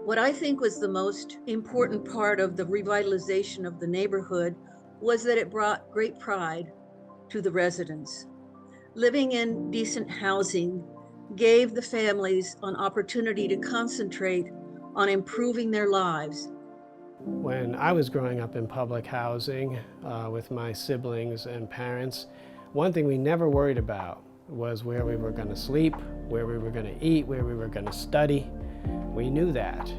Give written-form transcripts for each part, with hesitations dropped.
What I think was the most important part of the revitalization of the neighborhood was that it brought great pride to the residents. Living in decent housing gave the families an opportunity to concentrate on improving their lives. When I was growing up in public housing with my siblings and parents, one thing we never worried about was where we were going to sleep, where we were going to eat, where we were going to study. We knew that.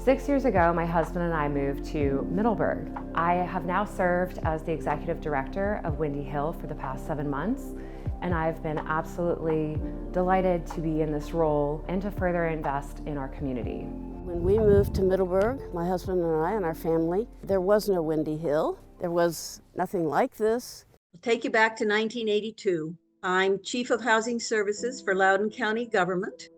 6 years ago, my husband and I moved to Middleburg. I have now served as the executive director of Windy Hill for the past 7 months, and I've been absolutely delighted to be in this role and to further invest in our community. When we moved to Middleburg, my husband and I and our family, there was no Windy Hill. There was nothing like this. I'll take you back to 1982. I'm Chief of Housing Services for Loudoun County Government.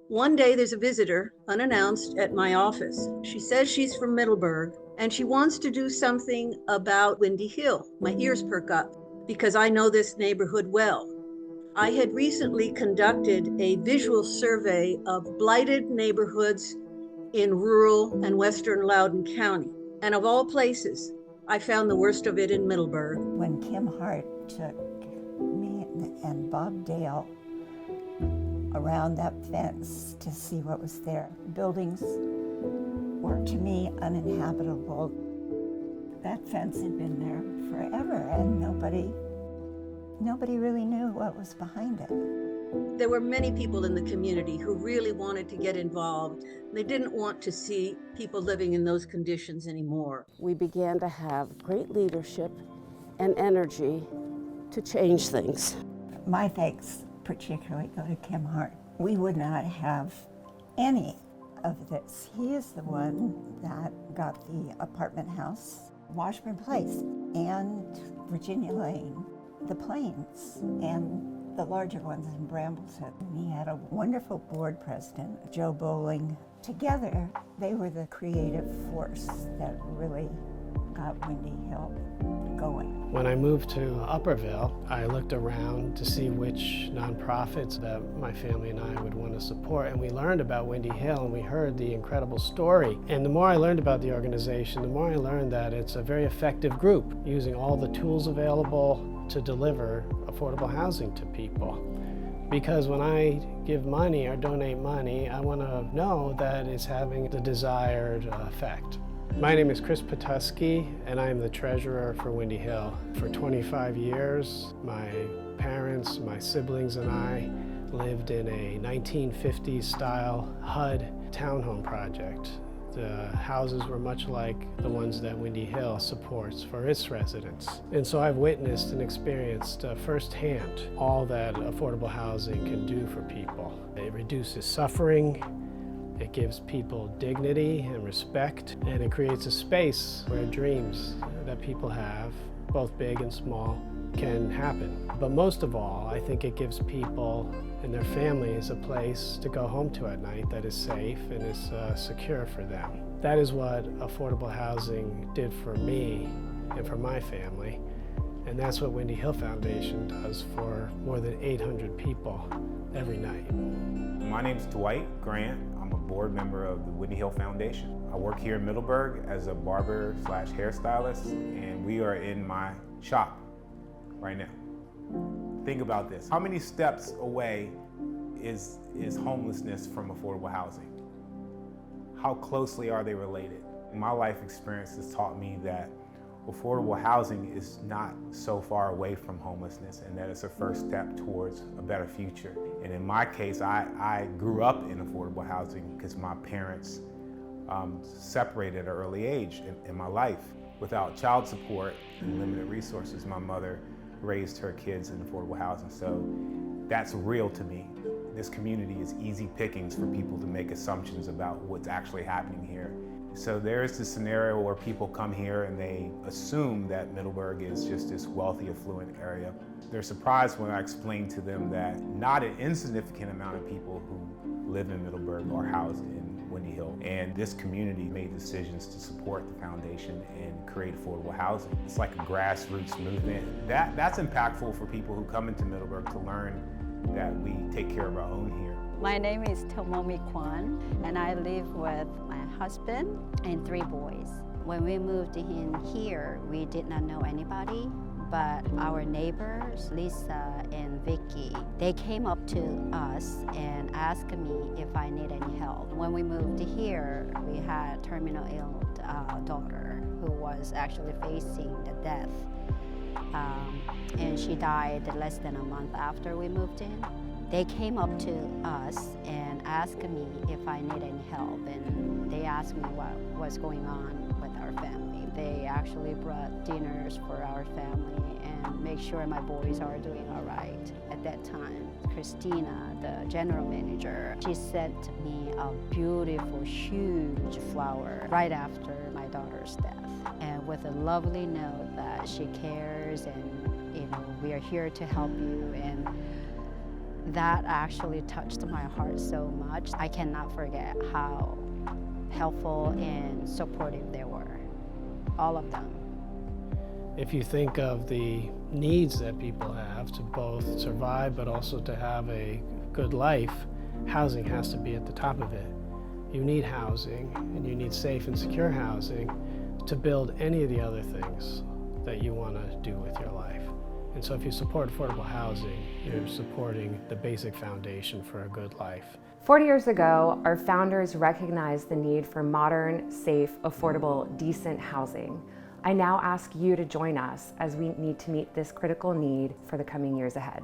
One day there's a visitor, unannounced, at my office. She says she's from Middleburg and she wants to do something about Windy Hill. My ears perk up because I know this neighborhood well. I had recently conducted a visual survey of blighted neighborhoods in rural and western Loudoun County. And of all places, I found the worst of it in Middleburg. When Kim Hart took me and Bob Dale around that fence to see what was there, buildings were to me uninhabitable. That fence had been there forever and nobody really knew what was behind it. There were many people in the community who really wanted to get involved. They didn't want to see people living in those conditions anymore. We began to have great leadership and energy to change things. My thanks particularly go to Kim Hart. We would not have any of this. He is the one that got the apartment house, Washburn Place, and Virginia Lane, the Plains, and the larger ones in Brambleton. He had a wonderful board president, Joe Bowling. Together, they were the creative force that really got Windy Hill going. When I moved to Upperville, I looked around to see which nonprofits that my family and I would want to support, and we learned about Windy Hill and we heard the incredible story. And the more I learned about the organization, the more I learned that it's a very effective group using all the tools available to deliver affordable housing to people. Because when I give money or donate money, I want to know that it's having the desired effect. My name is Chris Patuski, and I am the treasurer for Windy Hill. For 25 years, my parents, my siblings, and I lived in a 1950s style HUD townhome project. The houses were much like the ones that Windy Hill supports for its residents. And so I've witnessed and experienced firsthand all that affordable housing can do for people. It reduces suffering, it gives people dignity and respect, and it creates a space where dreams that people have, both big and small, can happen. But most of all, I think it gives people and their families a place to go home to at night that is safe and is secure for them. That is what affordable housing did for me and for my family, and that's what Windy Hill Foundation does for more than 800 people every night. My name's Dwight Grant. I'm a board member of the Windy Hill Foundation. I work here in Middleburg as a barber/hairstylist, and we are in my shop right now. Think about this. How many steps away is homelessness from affordable housing? How closely are they related? My life experience has taught me that affordable housing is not so far away from homelessness, and that it's a first step towards a better future. And in my case, I grew up in affordable housing because my parents separated at an early age in my life. Without child support and limited resources, my mother raised her kids in affordable housing. So that's real to me. This community is easy pickings for people to make assumptions about what's actually happening here. So there's this scenario where people come here and they assume that Middleburg is just this wealthy, affluent area. They're surprised when I explain to them that not an insignificant amount of people who live in Middleburg are housed in Windy Hill. And this community made decisions to support the foundation and create affordable housing. It's like a grassroots movement. That's impactful for people who come into Middleburg to learn that we take care of our own here. My name is Tomomi Kwan, and I live with my husband and 3 boys. When we moved in here, we did not know anybody, but our neighbors, Lisa and Vicky, they came up to us and asked me if I need any help. When we moved here, we had a terminal ill daughter who was actually facing the death. And she died less than a month after we moved in. They came up to us and asked me if I need any help, and they asked me what was going on with our family. They actually brought dinners for our family and make sure my boys are doing all right. At that time, Christina, the general manager, she sent me a beautiful, huge flower right after my daughter's death, and with a lovely note that she cares and we are here to help you. And that actually touched my heart so much. I cannot forget how helpful and supportive they were, all of them. If you think of the needs that people have to both survive but also to have a good life, housing has to be at the top of it. You need housing, and you need safe and secure housing to build any of the other things that you want to do with your life. And so if you support affordable housing, you're supporting the basic foundation for a good life. 40 years ago, our founders recognized the need for modern, safe, affordable, decent housing. I now ask you to join us as we need to meet this critical need for the coming years ahead.